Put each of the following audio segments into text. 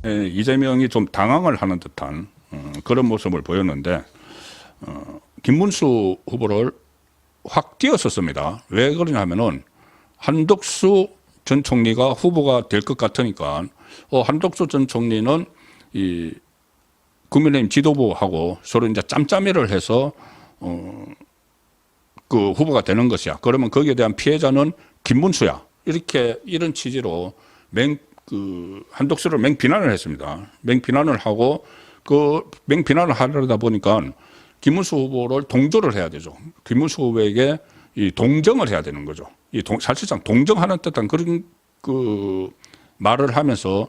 이재명이 좀 당황을 하는 듯한 그런 모습을 보였는데 김문수 후보를 확 띄었었습니다. 왜 그러냐면은 한덕수 전 총리가 후보가 될 것 같으니까 한덕수 전 총리는 이 국민의힘 지도부하고 서로 이제 짬짬이를 해서 그 후보가 되는 것이야. 그러면 거기에 대한 피해자는 김문수야. 이런 취지로 한덕수를 맹비난을 했습니다. 맹비난을 하고 그 맹비난을 하려다 보니까 김문수 후보를 동조를 해야 되죠. 김문수 후보에게 이 동정을 해야 되는 거죠. 사실상 동정하는 듯한 그런 그 말을 하면서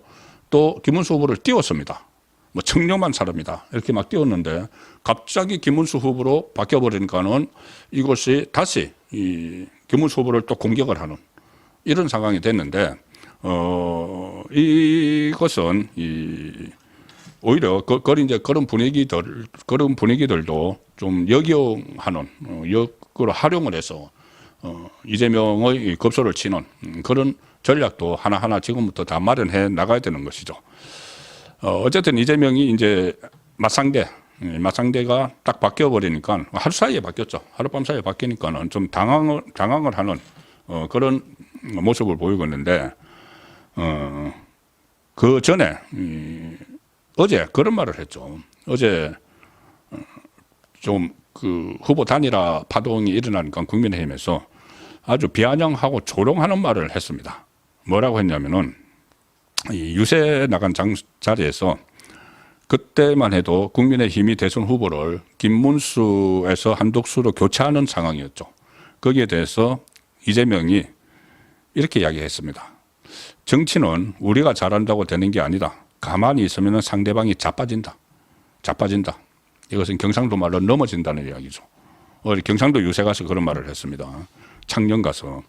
또 김문수 후보를 띄웠습니다. 뭐 청렴한 사람이다 이렇게 막 띄웠는데 갑자기 김문수 후보로 바뀌어버리니까는 이것이 다시 이 김문수 후보를 또 공격을 하는 이런 상황이 됐는데 이것은 오히려 그런 분위기들도 좀 역용하는 역으로 활용을 해서 이재명의 급소를 치는 그런 전략도 하나하나 지금부터 다 마련해 나가야 되는 것이죠. 어쨌든 이재명이 이제 맞상대가 딱 바뀌어버리니까 하루 사이에 바뀌었죠. 하룻밤 사이에 바뀌니까는 좀 당황을 하는 그런 모습을 보이고 있는데 그 전에 어제 그런 말을 했죠. 어제 좀 그 후보 단일화 파동이 일어나니까 국민의힘에서 아주 비아냥하고 조롱하는 말을 했습니다. 뭐라고 했냐면은 이 유세 나간 자리에서 그때만 해도 국민의힘이 대선 후보를 김문수에서 한덕수로 교체하는 상황이었죠. 거기에 대해서 이재명이 이렇게 이야기했습니다. 정치는 우리가 잘한다고 되는 게 아니다. 가만히 있으면 상대방이 자빠진다. 이것은 경상도 말로 넘어진다는 이야기죠. 경상도 유세 가서 그런 말을 했습니다. 창녕 가서.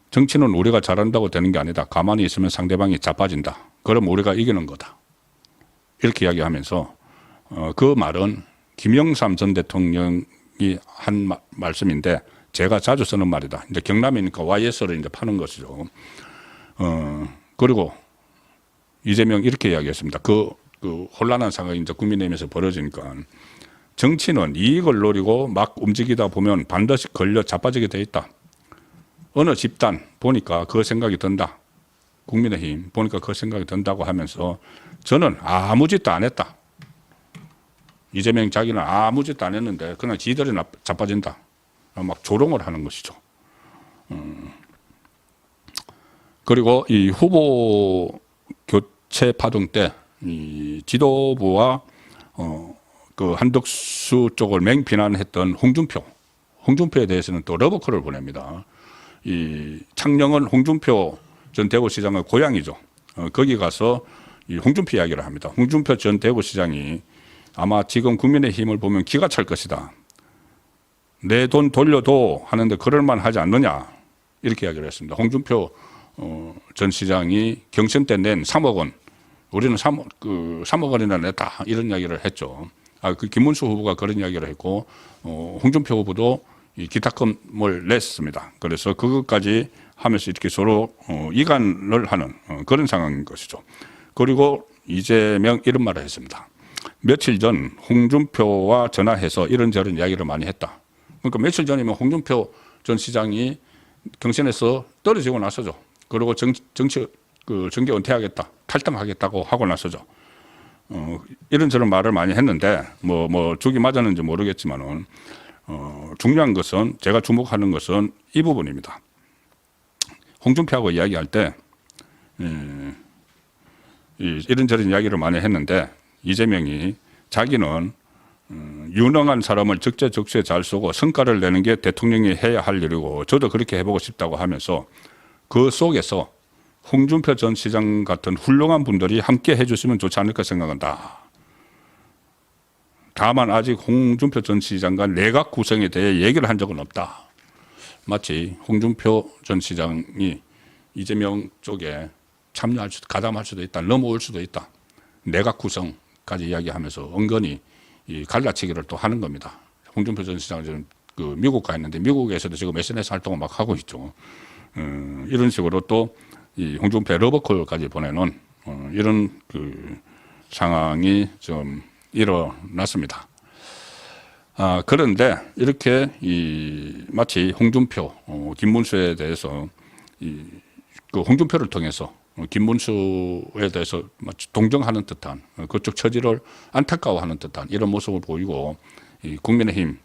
정치는 우리가 잘한다고 되는 게 아니다. 가만히 있으면 상대방이 자빠진다. 그럼 우리가 이기는 거다. 이렇게 이야기하면서 그 말은 김영삼 전 대통령이 한 말씀인데 제가 자주 쓰는 말이다. 이제 경남이니까 YS를 이제 파는 것이죠. 그리고 이재명 이렇게 이야기했습니다. 그 혼란한 상황이 이제 국민의힘에서 벌어지니까 정치는 이익을 노리고 막 움직이다 보면 반드시 걸려 자빠지게 돼 있다. 어느 집단 보니까 그 생각이 든다. 국민의힘 보니까 그 생각이 든다고 하면서 저는 아무 짓도 안 했다. 이재명 자기는 아무 짓도 안 했는데 그냥 지들이 자빠진다. 막 조롱을 하는 것이죠. 그리고 이 후보 교체 파동 때 이 지도부와 그 한덕수 쪽을 맹비난했던 홍준표에 대해서는 또 러브콜을 보냅니다. 이 창녕은 홍준표 전 대구시장의 고향이죠. 거기 가서 이 홍준표 이야기를 합니다. 홍준표 전 대구시장이 아마 지금 국민의힘을 보면 기가 찰 것이다. 내 돈 돌려도 하는데 그럴만 하지 않느냐 이렇게 이야기를 했습니다. 홍준표 전 시장이 경선 때 낸 3억 원, 우리는 3억 원이나 냈다 이런 이야기를 했죠. 그 김문수 후보가 그런 이야기를 했고 홍준표 후보도 이 기탁금을 냈습니다. 그래서 그것까지 하면서 이렇게 서로 이간을 하는 그런 상황인 것이죠. 그리고 이재명 이런 말을 했습니다. 며칠 전 홍준표와 전화해서 이런저런 이야기를 많이 했다. 그러니까 며칠 전이면 홍준표 전 시장이 경선에서 떨어지고 나서죠. 그리고 정계 은퇴하겠다, 탈당하겠다고 하고 나서죠. 이런저런 말을 많이 했는데 뭐 죽이 맞았는지 모르겠지만은 중요한 것은 제가 주목하는 것은 이 부분입니다. 홍준표하고 이야기할 때 이런저런 이야기를 많이 했는데 이재명이 자기는 유능한 사람을 적재적소에 잘 쏘고 성과를 내는 게 대통령이 해야 할 일이고 저도 그렇게 해보고 싶다고 하면서 그 속에서 홍준표 전 시장 같은 훌륭한 분들이 함께 해주시면 좋지 않을까 생각한다. 다만 아직 홍준표 전 시장과 내각 구성에 대해 얘기를 한 적은 없다. 마치 홍준표 전 시장이 이재명 쪽에 가담할 수도 있다. 넘어올 수도 있다. 내각 구성까지 이야기하면서 은근히 이 갈라치기를 또 하는 겁니다. 홍준표 전 시장은 지금 그 미국 가 있는데 미국에서도 지금 SNS 활동을 막 하고 있죠. 이런 식으로 또 이 홍준표 러버콜까지 보내는 이런 그 상황이 좀 일어났습니다. 그런데 이렇게 마치 홍준표, 김문수에 대해서 그 홍준표를 통해서 김문수에 대해서 마치 동정하는 듯한 그쪽 처지를 안타까워하는 듯한 이런 모습을 보이고 국민의힘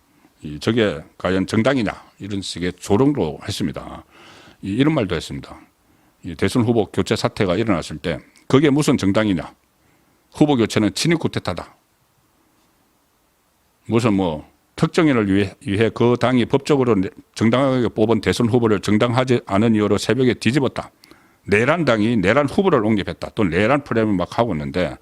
저게 과연 정당이냐 이런 식의 조롱도 했습니다. 이런 말도 했습니다. 대선 후보 교체 사태가 일어났을 때 그게 무슨 정당이냐. 후보 교체는 친일 쿠데타다. 무슨 뭐 특정인을 위해 그 당이 법적으로 정당하게 뽑은 대선 후보를 정당하지 않은 이유로 새벽에 뒤집었다. 내란당이 내란 후보를 옹립했다. 또 내란 프레임을 막 하고 있는데,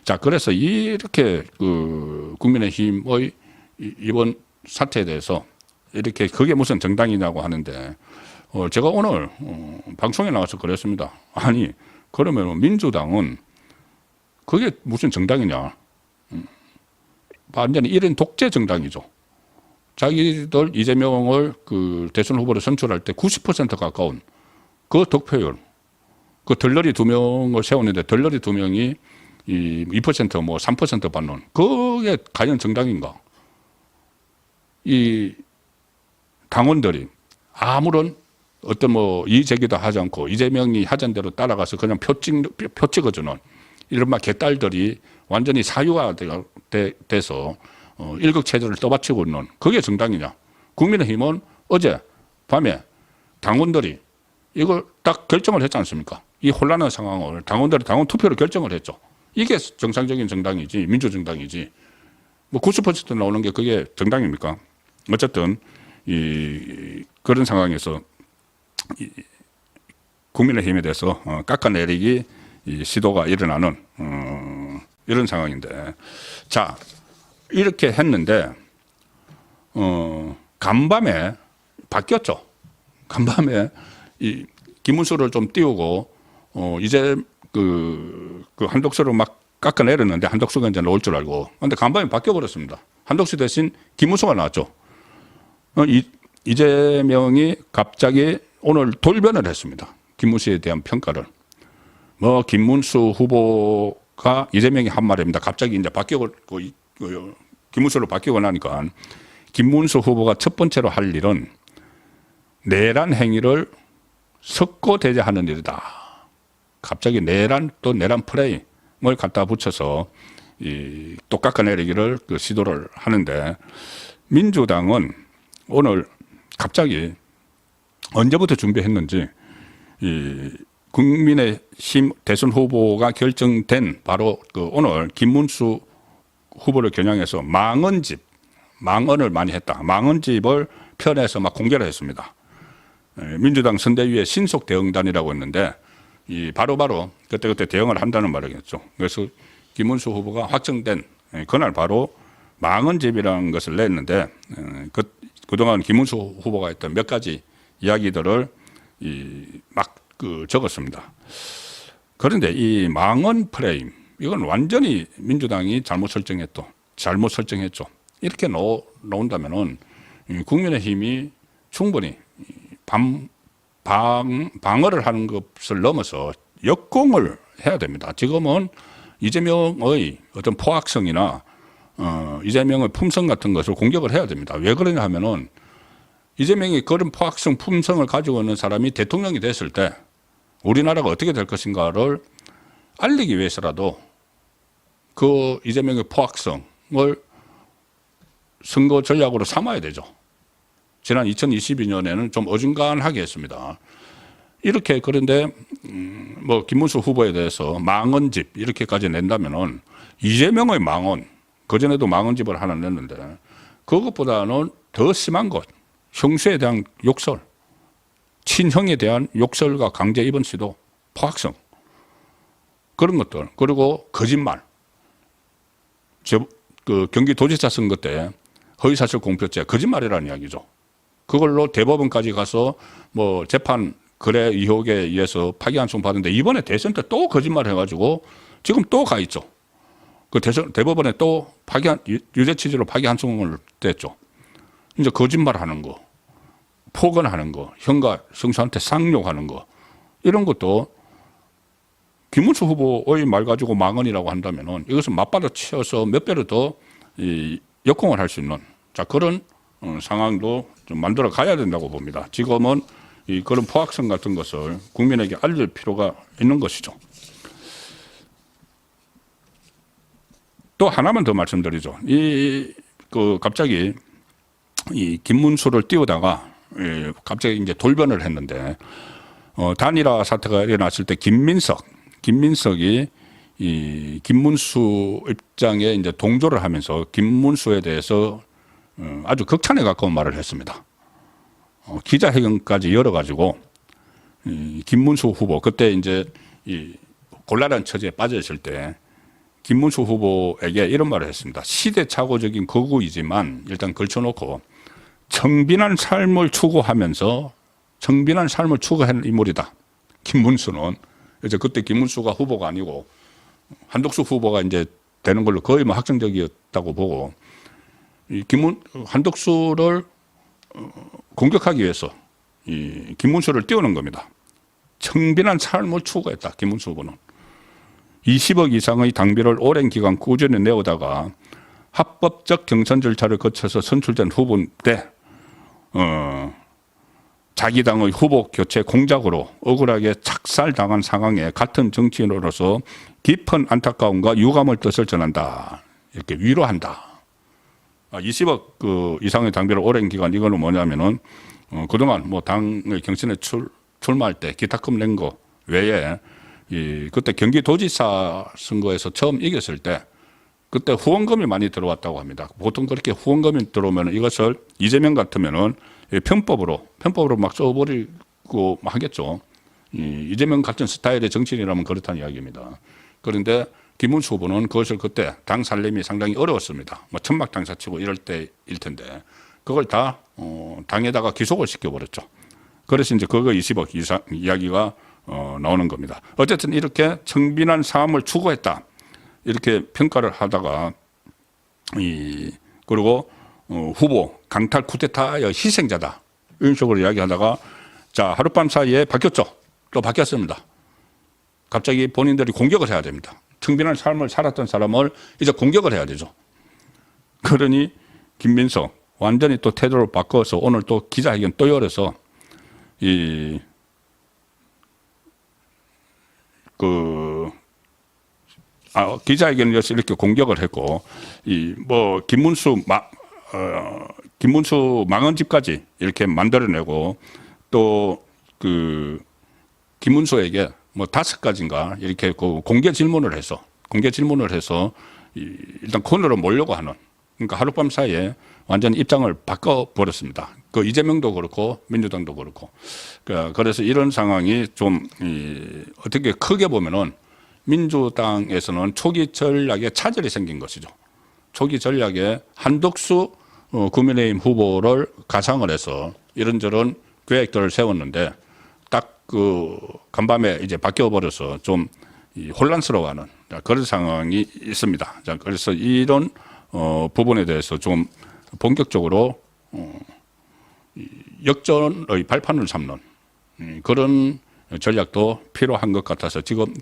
자 그래서 이렇게 그 국민의힘의 이번 사태에 대해서 이렇게 그게 무슨 정당이냐고 하는데, 제가 오늘 방송에 나와서 그랬습니다. 아니 그러면 민주당은 그게 무슨 정당이냐? 완전히 1인 독재 정당이죠. 자기들 이재명을 그 대선 후보로 선출할 때 90% 가까운 그 득표율, 그 덜러리 2명을 세웠는데 덜러리 2명이 2% 뭐 3% 받는 그게 과연 정당인가? 이 당원들이 아무런 어떤 뭐 이의제기도 하지 않고 이재명이 하자는 대로 따라가서 그냥 표 찍어주는 이런 막 개딸들이 완전히 사유화돼서 일극체제를 떠받치고 있는 그게 정당이냐. 국민의힘은 어제 밤에 당원들이 이걸 딱 결정을 했지 않습니까? 이 혼란한 상황을 당원들이 당원 투표로 결정을 했죠. 이게 정상적인 정당이지 민주정당이지 뭐 90% 나오는 게 그게 정당입니까? 어쨌든 그런 상황에서 국민의힘에 대해서 깎아내리기 시도가 일어나는 이런 상황인데, 자 이렇게 했는데 간밤에 바뀌었죠. 간밤에 이 김문수를 좀 띄우고 이제 그 한덕수를 막 깎아내렸는데 한덕수가 이제 나올 줄 알고, 근데 간밤에 바뀌어 버렸습니다. 한덕수 대신 김문수가 나왔죠. 이재명이 갑자기 오늘 돌변을 했습니다. 김문수에 대한 평가를. 뭐 김문수 후보가 이재명이 한 말입니다. 갑자기 이제 바뀌고 김문수로 바뀌고 나니까 김문수 후보가 첫 번째로 할 일은 내란 행위를 석고대죄하는 일이다. 갑자기 내란 또 내란 프레임을 갖다 붙여서 또 깎아내리기를 시도를 하는데, 민주당은 오늘 갑자기 언제부터 준비했는지 국민의힘 대선 후보가 결정된 바로 오늘 김문수 후보를 겨냥해서 망언을 많이 했다. 망언집을 펴내서 막 공개를 했습니다. 민주당 선대위의 신속 대응단이라고 했는데 바로바로 그때그때 대응을 한다는 말이겠죠. 그래서 김문수 후보가 확정된 그날 바로 망언집이라는 것을 냈는데, 그동안 김문수 후보가 했던 몇 가지 이야기들을 막 적었습니다. 그런데 이 망언 프레임, 이건 완전히 민주당이 잘못 설정했죠. 이렇게 놓은다면은 국민의힘이 충분히 방어를 하는 것을 넘어서 역공을 해야 됩니다. 지금은 이재명의 어떤 포악성이나 이재명의 품성 같은 것을 공격을 해야 됩니다. 왜 그러냐 하면은 이재명이 그런 포악성, 품성을 가지고 있는 사람이 대통령이 됐을 때 우리나라가 어떻게 될 것인가를 알리기 위해서라도 그 이재명의 포악성을 선거 전략으로 삼아야 되죠. 지난 2022년에는 좀 어중간하게 했습니다. 이렇게, 그런데 뭐 김문수 후보에 대해서 망언집 이렇게까지 낸다면은 이재명의 망언, 그전에도 망언집을 하나 냈는데 그것보다는 더 심한 것, 형수에 대한 욕설, 친형에 대한 욕설과 강제 입원 시도, 포악성, 그런 것들, 그리고 거짓말. 그 경기도지사 선거 때 허위사실 공표죄, 거짓말이라는 이야기죠. 그걸로 대법원까지 가서 뭐 재판 거래 의혹에 의해서 파기환송 받은데 이번에 대선 때 또 거짓말 해가지고 지금 또 가 있죠. 그 대법원에 또 유죄 취지로 파기환송을 냈죠. 이제 거짓말하는 거, 폭언하는 거, 형과 형수한테 쌍욕하는 거, 이런 것도 김문수 후보의 말 가지고 망언이라고 한다면은 이것은 맞받아 치어서 몇 배로 더 역공을 할 수 있는 그런 상황도 좀 만들어 가야 된다고 봅니다. 지금은 그런 포악성 같은 것을 국민에게 알릴 필요가 있는 것이죠. 또 하나만 더 말씀드리죠. 갑자기 김문수를 띄우다가 갑자기 이제 돌변을 했는데 단일화 사태가 일어났을 때 김민석이 김문수 입장에 이제 동조를 하면서 김문수에 대해서 아주 극찬에 가까운 말을 했습니다. 기자회견까지 열어가지고 김문수 후보 그때 이제 곤란한 처지에 빠져 있을 때 김문수 후보에게 이런 말을 했습니다. 시대착오적인 거구이지만 일단 걸쳐놓고 청빈한 삶을 추구하면서 청빈한 삶을 추구하는 인물이다. 김문수는 이제 그때 김문수가 후보가 아니고 한덕수 후보가 이제 되는 걸로 거의 뭐 확정적이었다고 보고 한덕수를 공격하기 위해서 김문수를 띄우는 겁니다. 청빈한 삶을 추구했다. 김문수 후보는 20억 이상의 당비를 오랜 기간 꾸준히 내오다가 합법적 경선 절차를 거쳐서 선출된 후보인데 자기 당의 후보 교체 공작으로 억울하게 착살당한 상황에 같은 정치인으로서 깊은 안타까움과 유감을 뜻을 전한다. 이렇게 위로한다. 20억 이상의 당비를 오랜 기간 이거는 뭐냐면은 그동안 뭐 당의 경선에 출마할 때 기타금 낸 거 외에 그때 경기도지사 선거에서 처음 이겼을 때 그때 후원금이 많이 들어왔다고 합니다. 보통 그렇게 후원금이 들어오면 이것을 이재명 같으면은 편법으로 막 써버리고 하겠죠. 이재명 같은 스타일의 정치인이라면 그렇다는 이야기입니다. 그런데 김문수 후보는 그것을 그때 당 살림이 상당히 어려웠습니다. 뭐 천막 당사치고 이럴 때일 텐데 그걸 다 당에다가 기속을 시켜버렸죠. 그래서 이제 그거 20억 이상 이야기가 나오는 겁니다. 어쨌든 이렇게 청빈한 삶을 추구했다. 이렇게 평가를 하다가 그리고 후보 강탈 쿠데타의 희생자다. 이런 식으로 이야기하다가 자 하룻밤 사이에 바뀌었죠. 또 바뀌었습니다. 갑자기 본인들이 공격을 해야 됩니다. 청빈한 삶을 살았던 사람을 이제 공격을 해야 되죠. 그러니 김민석 완전히 또 태도를 바꿔서 오늘 또 기자회견 또 열어서 기자회견에서 이렇게 공격을 했고 뭐 김문수 망언집까지 이렇게 만들어내고 또 김문수에게 뭐 5가지인가 이렇게 공개 질문을 해서 일단 코너로 몰려고 하는 그러니까 하룻밤 사이에 완전 입장을 바꿔버렸습니다. 그 이재명도 그렇고 민주당도 그렇고 그래서 이런 상황이 좀 어떻게 크게 보면은 민주당에서는 초기 전략에 차질이 생긴 것이죠. 초기 전략에 한덕수 국민의힘 후보를 가상을 해서 이런저런 계획들을 세웠는데 딱 간밤에 이제 바뀌어버려서 좀 혼란스러워하는 그런 상황이 있습니다. 그래서 이런 부분에 대해서 좀 본격적으로 역전의 발판을 잡는 그런 전략도 필요한 것 같아서 지금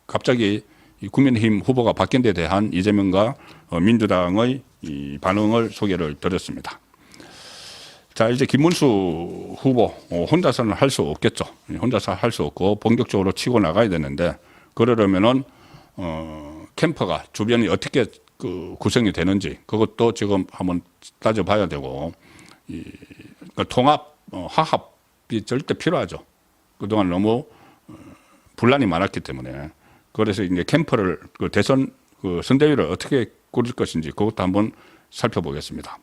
갑자기 국민의힘 후보가 바뀐 데 대한 이재명과 민주당의 반응을 소개를 드렸습니다. 자, 이제 김문수 후보 혼자서는 할 수 없겠죠. 혼자서 할 수 없고 본격적으로 치고 나가야 되는데 그러려면은 캠프가 주변이 어떻게 구성이 되는지 그것도 지금 한번 따져봐야 되고 통합 화합이 절대 필요하죠. 그동안 너무 분란이 많았기 때문에 그래서 이제 캠프를 대선 선대위를 어떻게 꾸릴 것인지 그것도 한번 살펴보겠습니다.